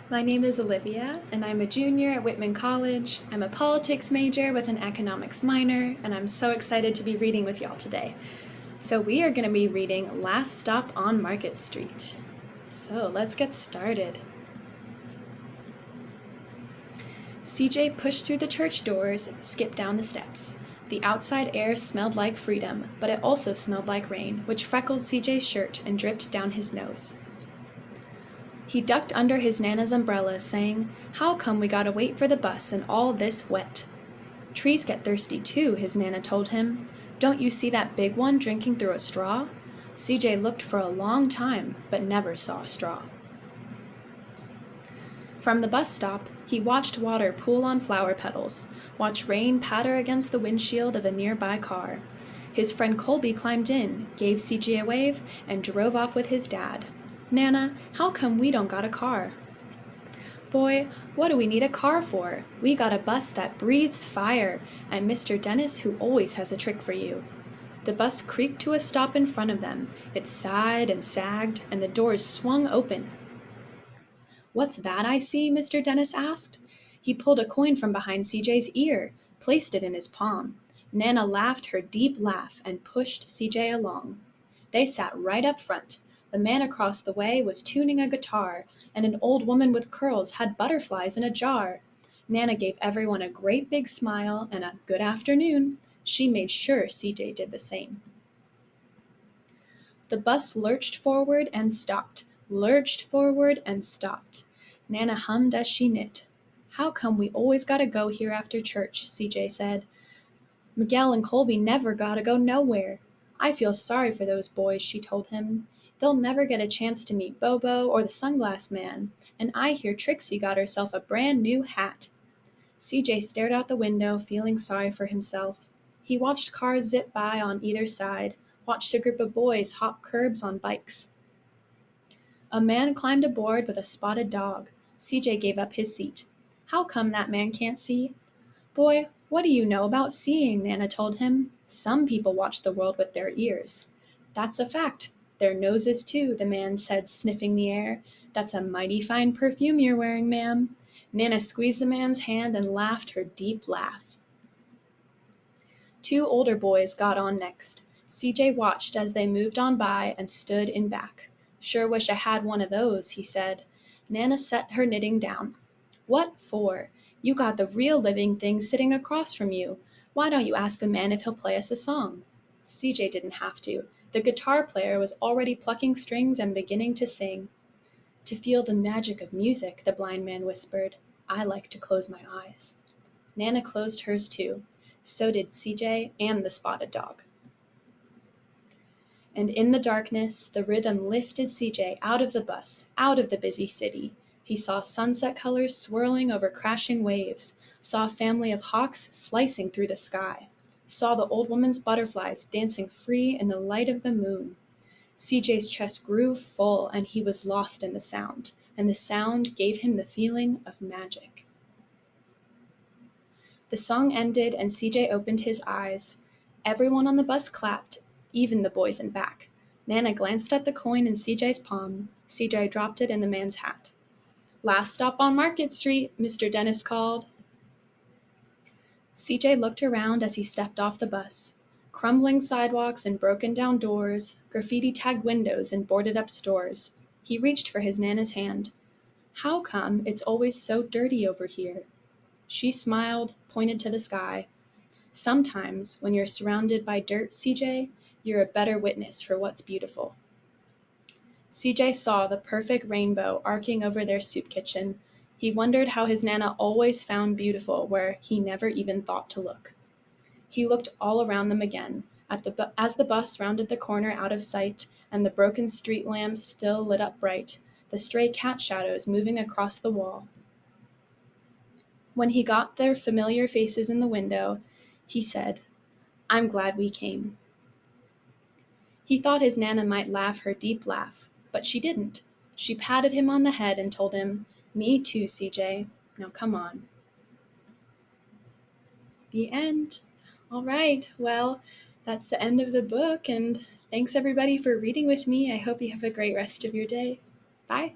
My name is Olivia, and I'm a junior at Whitman College. I'm a politics major with an economics minor, and I'm so excited to be reading with y'all today. So, we are going to be reading Last Stop on Market Street. So, let's get started. CJ pushed through the church doors, skipped down the steps. The outside air smelled like freedom, but it also smelled like rain, which freckled CJ's shirt and dripped down his nose. He ducked under his Nana's umbrella, saying, "How come we gotta wait for the bus and all this wet?" "Trees get thirsty too," his Nana told him. "Don't you see that big one drinking through a straw?" CJ looked for a long time, but never saw a straw. From the bus stop, he watched water pool on flower petals, watched rain patter against the windshield of a nearby car. His friend Colby climbed in, gave CJ a wave, and drove off with his dad. "Nana, how come we don't got a car?" "Boy, what do we need a car for? We got a bus that breathes fire, and Mr. Dennis who always has a trick for you." The bus creaked to a stop in front of them. It sighed and sagged, and the doors swung open. "What's that I see?" Mr. Dennis asked. He pulled a coin from behind CJ's ear, placed it in his palm. Nana laughed her deep laugh and pushed CJ along. They sat right up front. The man across the way was tuning a guitar, and an old woman with curls had butterflies in a jar. Nana gave everyone a great big smile and a "good afternoon." She made sure CJ did the same. The bus lurched forward and stopped, lurched forward and stopped. Nana hummed as she knit. "How come we always gotta go here after church?" CJ said. "Miguel and Colby never gotta go nowhere." "I feel sorry for those boys," she told him. "They'll never get a chance to meet Bobo or the Sunglass Man, and I hear Trixie got herself a brand new hat." CJ stared out the window, feeling sorry for himself. He watched cars zip by on either side, watched a group of boys hop curbs on bikes. A man climbed aboard with a spotted dog. CJ gave up his seat. "How come that man can't see?" "Boy, what do you know about seeing?" Nana told him. "Some people watch the world with their ears." "That's a fact. Their noses too," the man said, sniffing the air. "That's a mighty fine perfume you're wearing, ma'am." Nana squeezed the man's hand and laughed her deep laugh. Two older boys got on next. CJ watched as they moved on by and stood in back. "Sure wish I had one of those," he said. Nana set her knitting down. "What for? You got the real living thing sitting across from you. Why don't you ask the man if he'll play us a song?" CJ didn't have to. The guitar player was already plucking strings and beginning to sing. "To feel the magic of music," the blind man whispered, "I like to close my eyes." Nana closed hers too. So did CJ and the spotted dog. And in the darkness, the rhythm lifted CJ out of the bus, out of the busy city. He saw sunset colors swirling over crashing waves, saw a family of hawks slicing through the sky, saw the old woman's butterflies dancing free in the light of the moon. CJ's chest grew full, and he was lost in the sound, and the sound gave him the feeling of magic. The song ended, and CJ opened his eyes. Everyone on the bus clapped, even the boys in back. Nana glanced at the coin in CJ's palm. CJ dropped it in the man's hat. "Last stop on Market Street," Mr. Dennis called. CJ looked around as he stepped off the bus. Crumbling sidewalks and broken down doors, graffiti-tagged windows and boarded-up stores. He reached for his Nana's hand. "How come it's always so dirty over here?" She smiled, pointed to the sky. "Sometimes, when you're surrounded by dirt, CJ, you're a better witness for what's beautiful." CJ saw the perfect rainbow arcing over their soup kitchen. He wondered how his Nana always found beautiful where he never even thought to look. He looked all around them again, as the bus rounded the corner out of sight, and the broken street lamps still lit up bright, the stray cat shadows moving across the wall. When he got their familiar faces in the window, he said, "I'm glad we came." He thought his Nana might laugh her deep laugh, but she didn't. She patted him on the head and told him, "Me too, CJ. Now come on." The end. All right, well, that's the end of the book, and thanks everybody for reading with me. I hope you have a great rest of your day. Bye.